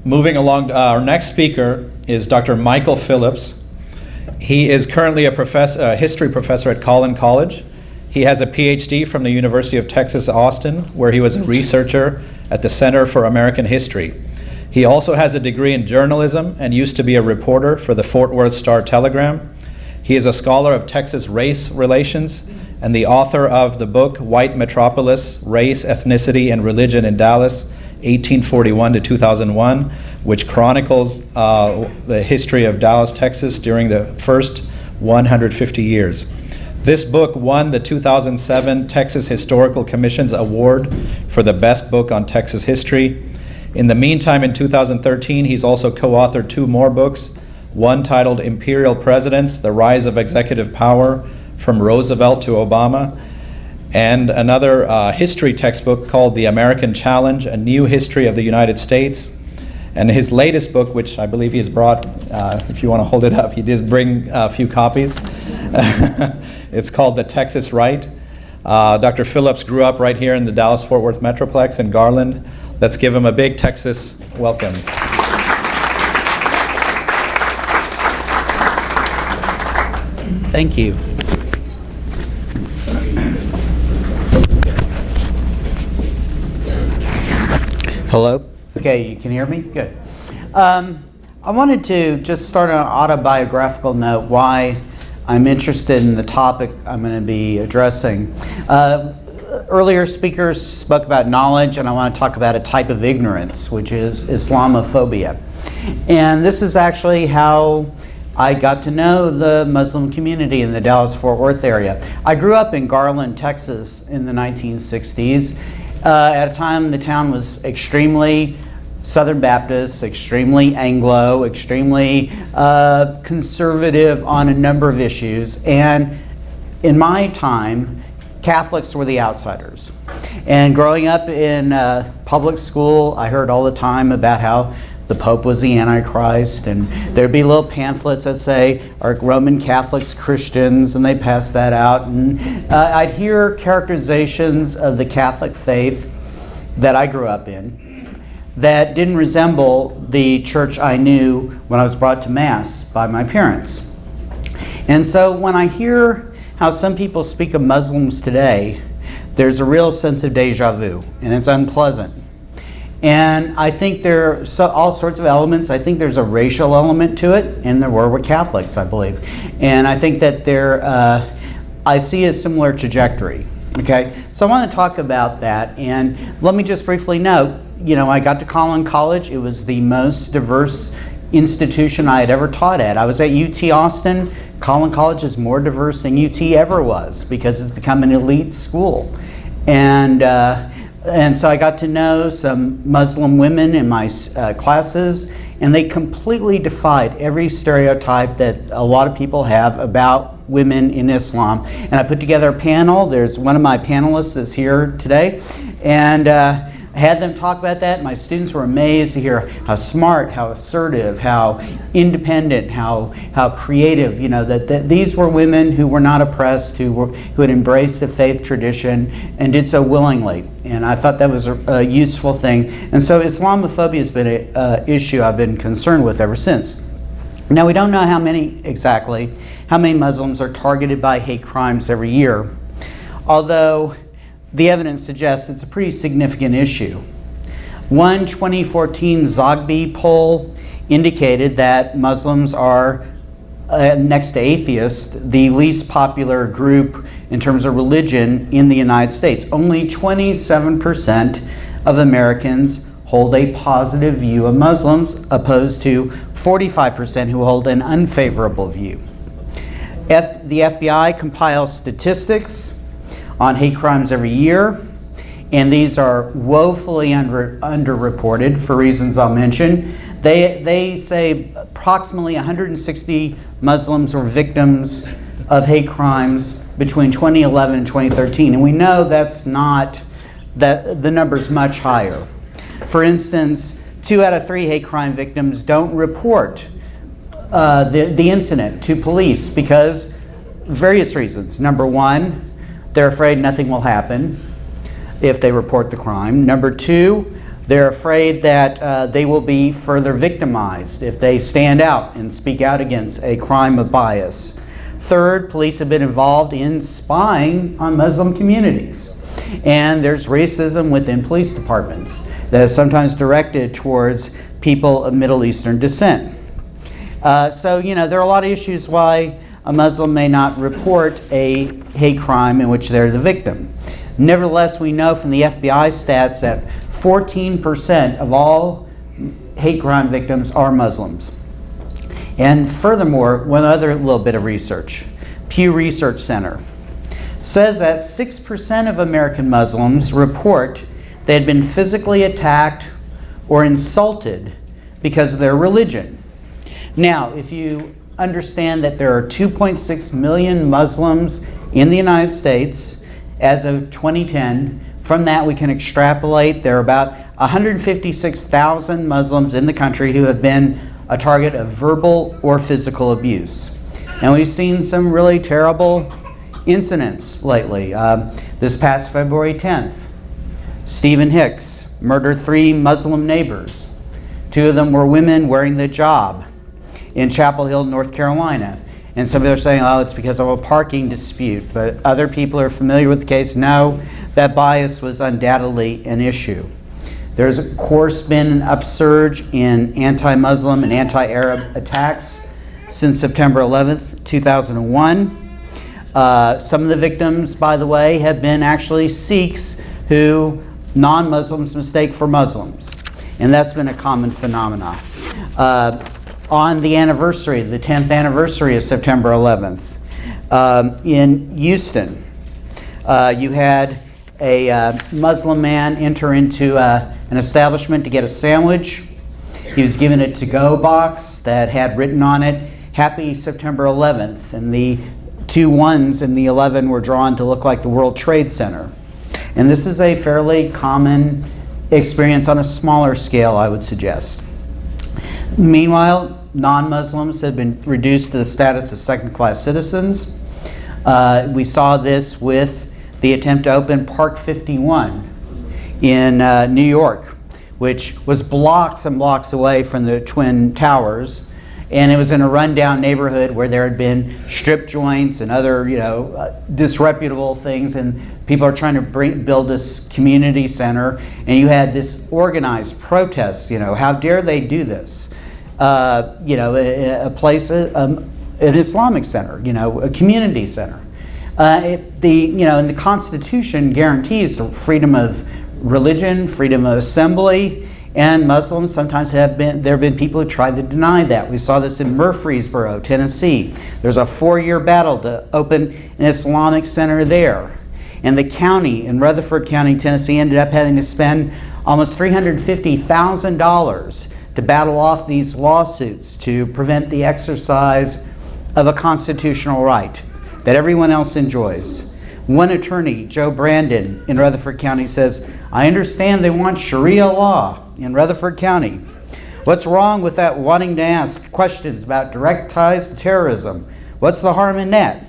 Moving along, our next speaker is Dr. Michael Phillips. He is currently a history professor at Collin College. He has a PhD from the University of Texas, Austin, where he was a researcher at the Center for American History. He also has a degree in journalism and used to be a reporter for the Fort Worth Star-Telegram. He is a scholar of Texas race relations and the author of the book White Metropolis, Race, Ethnicity, and Religion in Dallas, 1841 to 2001, which chronicles the history of Dallas, Texas during the first 150 years. This book won the 2007 Texas Historical Commission's Award for the best book on Texas history. In the meantime, in 2013, he's also co-authored two more books, one titled Imperial Presidents, The Rise of Executive Power from Roosevelt to Obama, and another history textbook called The American Challenge, A New History of the United States. And his latest book, which I believe he has brought, if you want to hold it up, he did bring a few copies. It's called The Texas Right. Dr. Phillips grew up right here in the Dallas-Fort Worth Metroplex in Garland. Let's give him a big Texas welcome. Thank you. Hello? Okay, you can hear me? Good. I wanted to just start on an autobiographical note why I'm interested in the topic I'm going to be addressing. Earlier speakers spoke about knowledge, and I want to talk about a type of ignorance, which is Islamophobia. And this is actually how I got to know the Muslim community in the Dallas-Fort Worth area. I grew up in Garland, Texas in the 1960s. At a time the town was extremely Southern Baptist, extremely Anglo, extremely conservative on a number of issues. And in my time, Catholics were the outsiders. And growing up in public school, I heard all the time about how the Pope was the Antichrist, and there'd be little pamphlets that say, are Roman Catholics Christians, and they pass that out. And I'd hear characterizations of the Catholic faith that I grew up in that didn't resemble the church I knew when I was brought to Mass by my parents. And so when I hear how some people speak of Muslims today, there's a real sense of deja vu, and it's unpleasant. And I think there are all sorts of elements. I think there's a racial element to it, and there were with Catholics, I believe. And I think that I see a similar trajectory. Okay, so I want to talk about that. And let me just briefly note, I got to Collin College. It was the most diverse institution I had ever taught at. I was at UT Austin. Collin College is more diverse than UT ever was because it's become an elite school. And so I got to know some Muslim women in my classes, and they completely defied every stereotype that a lot of people have about women in Islam. And I put together a panel. There's one of my panelists is here today, and I had them talk about that. My students were amazed to hear how smart, how assertive, how independent, how creative. That these were women who were not oppressed, who had embraced the faith tradition and did so willingly. And I thought that was a useful thing. And so Islamophobia has been an issue I've been concerned with ever since. Now we don't know how many Muslims are targeted by hate crimes every year, although the evidence suggests it's a pretty significant issue. One 2014 Zogby poll indicated that Muslims are, next to atheists, the least popular group in terms of religion in the United States. Only 27% of Americans hold a positive view of Muslims, opposed to 45% who hold an unfavorable view. The FBI compiles statistics on hate crimes every year, and these are woefully underreported for reasons I'll mention. They say approximately 160 Muslims were victims of hate crimes between 2011 and 2013, and we know that the number's much higher. For instance, 2 out of 3 hate crime victims don't report the incident to police because various reasons. Number one, they're afraid nothing will happen if they report the crime. Number two, They're afraid that they will be further victimized if they stand out and speak out against a crime of bias. Third, police have been involved in spying on Muslim communities. And there's racism within police departments that is sometimes directed towards people of Middle Eastern descent. So, there are a lot of issues why a Muslim may not report a hate crime in which they're the victim. Nevertheless, we know from the FBI stats that 14% of all hate crime victims are Muslims. And furthermore, one other little bit of research. Pew Research Center says that 6% of American Muslims report they had been physically attacked or insulted because of their religion. Now, if you understand that there are 2.6 million Muslims in the United States as of 2010, from that we can extrapolate there are about 156,000 Muslims in the country who have been a target of verbal or physical abuse. And we've seen some really terrible incidents lately. This past February 10th, Stephen Hicks murdered 3 Muslim neighbors. 2 of them were women wearing the hijab in Chapel Hill, North Carolina. And some people are saying, oh, it's because of a parking dispute. But other people are familiar with the case know that bias was undoubtedly an issue. There's, of course, been an upsurge in anti-Muslim and anti-Arab attacks since September 11th, 2001. Some of the victims, by the way, have been actually Sikhs who non-Muslims mistake for Muslims. And that's been a common phenomenon. On the anniversary, the 10th anniversary of September 11th, in Houston, you had a Muslim man enter into an establishment to get a sandwich. He was given a to-go box that had written on it, Happy September 11th, and the 2 1s and the 11 were drawn to look like the World Trade Center. And this is a fairly common experience on a smaller scale, I would suggest. Meanwhile, non-Muslims have been reduced to the status of second-class citizens. We saw this with the attempt to open Park 51 in New York, which was blocks and blocks away from the Twin Towers. And it was in a rundown neighborhood where there had been strip joints and other, disreputable things. And people are trying to build this community center. And you had this organized protests. How dare they do this? A place, an Islamic center, a community center. And the Constitution guarantees the freedom of religion, freedom of assembly, and Muslims sometimes there have been people who tried to deny that. We saw this in Murfreesboro, Tennessee. There's a 4-year battle to open an Islamic center there. And the county in Rutherford County, Tennessee, ended up having to spend almost $350,000 to battle off these lawsuits to prevent the exercise of a constitutional right that everyone else enjoys. One attorney, Joe Brandon, in Rutherford County says, I understand they want Sharia law in Rutherford County. What's wrong with that wanting to ask questions about direct ties to terrorism? What's the harm in that?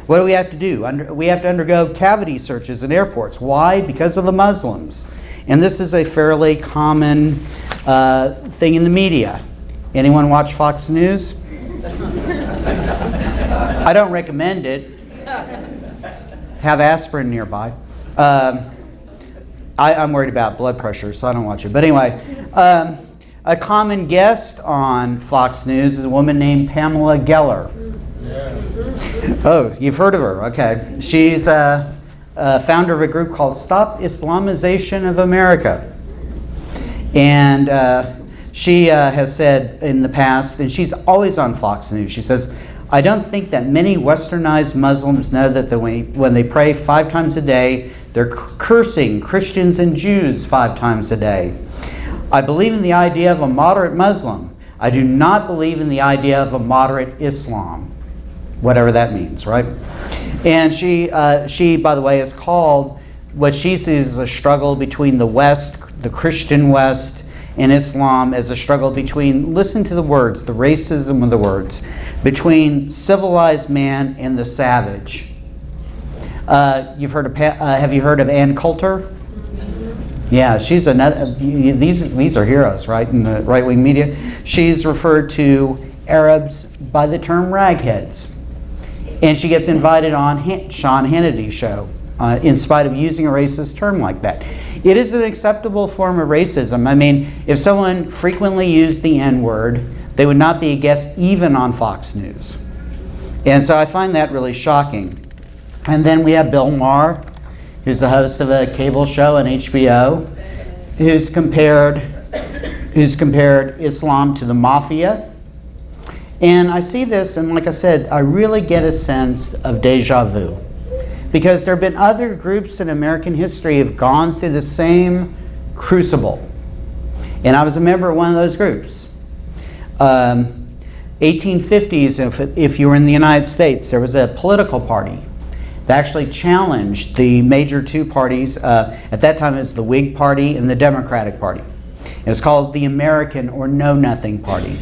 What do we have to do? We have to undergo cavity searches in airports. Why? Because of the Muslims. And this is a fairly common thing in the media. Anyone watch Fox News? I don't recommend it. Have aspirin nearby. I'm worried about blood pressure, so I don't watch it. But anyway, a common guest on Fox News is a woman named Pamela Geller. Oh, you've heard of her. Okay. She's a founder of a group called Stop Islamization of America. And she has said in the past, and she's always on Fox News, she says, I don't think that many westernized Muslims know that when they pray 5 times a day, they're cursing Christians and Jews 5 times a day. I believe in the idea of a moderate Muslim. I do not believe in the idea of a moderate Islam, whatever that means, right? And she, by the way, is called what she sees as a struggle between the West, the Christian West, and Islam as a struggle between, listen to the words, the racism of the words, between civilized man and the savage. Have you heard of Ann Coulter? Yeah, she's another. These are heroes, right? In the right-wing media, she's referred to Arabs by the term ragheads, and she gets invited on Sean Hannity's show, in spite of using a racist term like that. It is an acceptable form of racism. I mean, if someone frequently used the N-word, they would not be a guest even on Fox News, and so I find that really shocking. And then we have Bill Maher, who's the host of a cable show on HBO, who's compared Islam to the mafia. And I see this, and like I said, I really get a sense of deja vu. Because there have been other groups in American history who have gone through the same crucible. And I was a member of one of those groups. 1850s, if you were in the United States, there was a political party that actually challenged the major two parties. At that time it was the Whig Party and the Democratic Party. It was called the American or Know Nothing Party.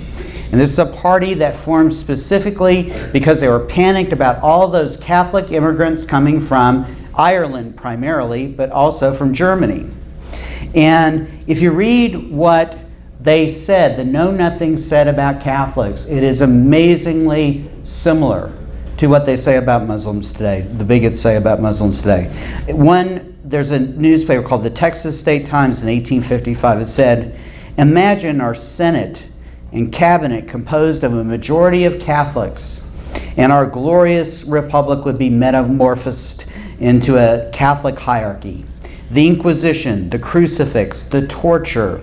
And this is a party that formed specifically because they were panicked about all those Catholic immigrants coming from Ireland primarily, but also from Germany. And if you read what they said, the Know Nothing said about Catholics, it is amazingly similar to what they say about Muslims today, the bigots say about Muslims today. There's a newspaper called the Texas State Times in 1855. It said, "Imagine our Senate and cabinet composed of a majority of Catholics, and our glorious republic would be metamorphosed into a Catholic hierarchy. The Inquisition, the crucifix, the torture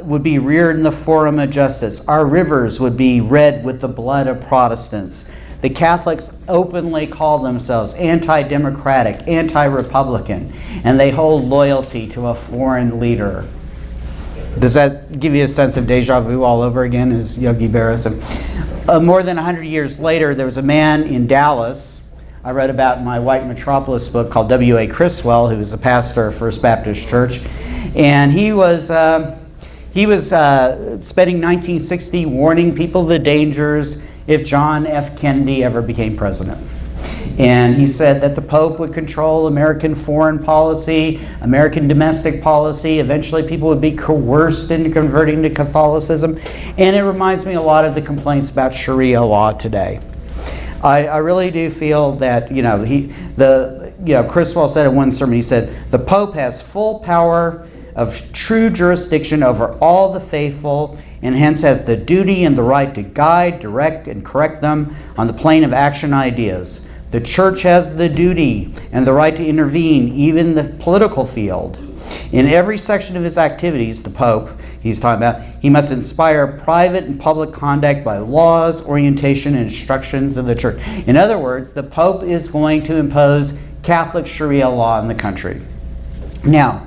would be reared in the forum of justice. Our rivers would be red with the blood of Protestants. The Catholics openly call themselves anti-democratic, anti-republican, and they hold loyalty to a foreign leader." Does that give you a sense of deja vu all over again, as Yogi Berra said? More than 100 years later, there was a man in Dallas, I read about in my White Metropolis book, called W.A. Criswell, who was a pastor of First Baptist Church. And he was spending 1960 warning people of the dangers if John F. Kennedy ever became president. And he said that the Pope would control American foreign policy, American domestic policy. Eventually people would be coerced into converting to Catholicism. And it reminds me a lot of the complaints about Sharia law today. I really do feel that, Criswell said in one sermon, he said, "The Pope has full power of true jurisdiction over all the faithful, and hence has the duty and the right to guide, direct, and correct them on the plane of action ideas. The Church has the duty and the right to intervene, even in the political field. In every section of his activities, the Pope, he's talking about, he must inspire private and public conduct by laws, orientation, and instructions of the Church." In other words, the Pope is going to impose Catholic Sharia law in the country. Now,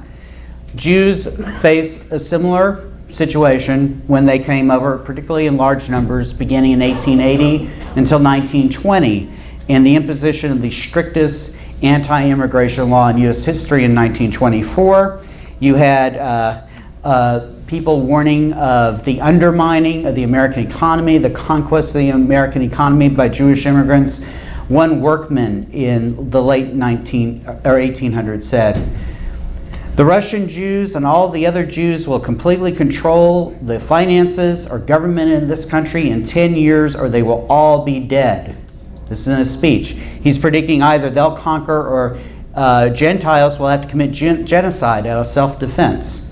Jews faced a similar situation when they came over, particularly in large numbers, beginning in 1880 until 1920, and the imposition of the strictest anti-immigration law in U.S. history in 1924. You had people warning of the undermining of the American economy, the conquest of the American economy by Jewish immigrants. One workman in the late 1800s said, "The Russian Jews and all the other Jews will completely control the finances or government in this country in 10 years, or they will all be dead." This is in a speech. He's predicting either they'll conquer or Gentiles will have to commit genocide out of self-defense.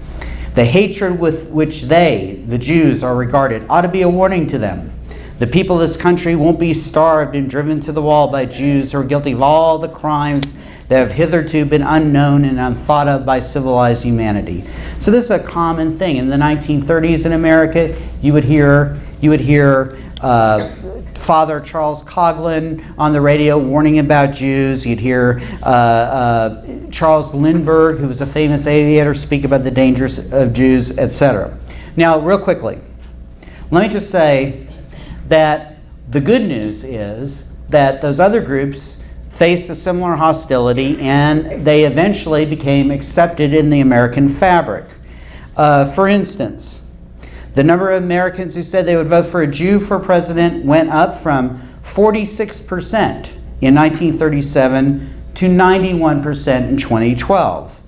The hatred with which they, the Jews, are regarded ought to be a warning to them. The people of this country won't be starved and driven to the wall by Jews who are guilty of all the crimes that have hitherto been unknown and unthought of by civilized humanity. So this is a common thing. In the 1930s in America, you would hear Father Charles Coughlin on the radio warning about Jews. You'd hear Charles Lindbergh, who was a famous aviator, speak about the dangers of Jews, etc. Now, real quickly, let me just say that the good news is that those other groups faced a similar hostility, and they eventually became accepted in the American fabric. For instance, the number of Americans who said they would vote for a Jew for president went up from 46% in 1937 to 91% in 2012.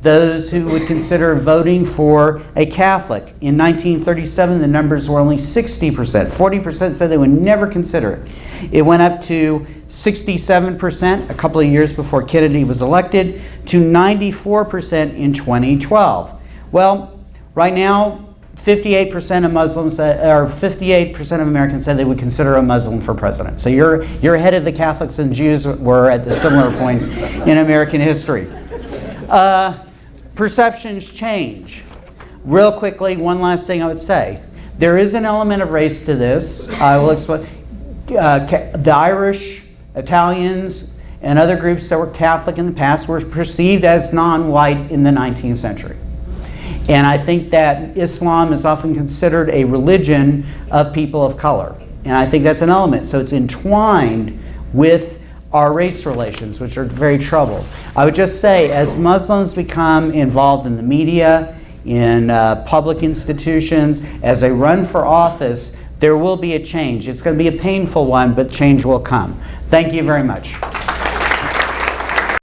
those who would consider voting for a Catholic. In 1937, the numbers were only 60%. 40% said they would never consider it. It went up to 67% a couple of years before Kennedy was elected, to 94% in 2012. Well, right now, 58% of Muslims, or 58% of Americans said they would consider a Muslim for president. So you're ahead of the Catholics and Jews were at a similar point in American history. Perceptions change. Real quickly, one last thing I would say. There is an element of race to this. I will explain. The Irish, Italians, and other groups that were Catholic in the past were perceived as non-white in the 19th century. And I think that Islam is often considered a religion of people of color. And I think that's an element. So it's entwined with our race relations, which are very troubled. I would just say, as Muslims become involved in the media, in public institutions, as they run for office, there will be a change. It's going to be a painful one, but change will come. Thank you very much.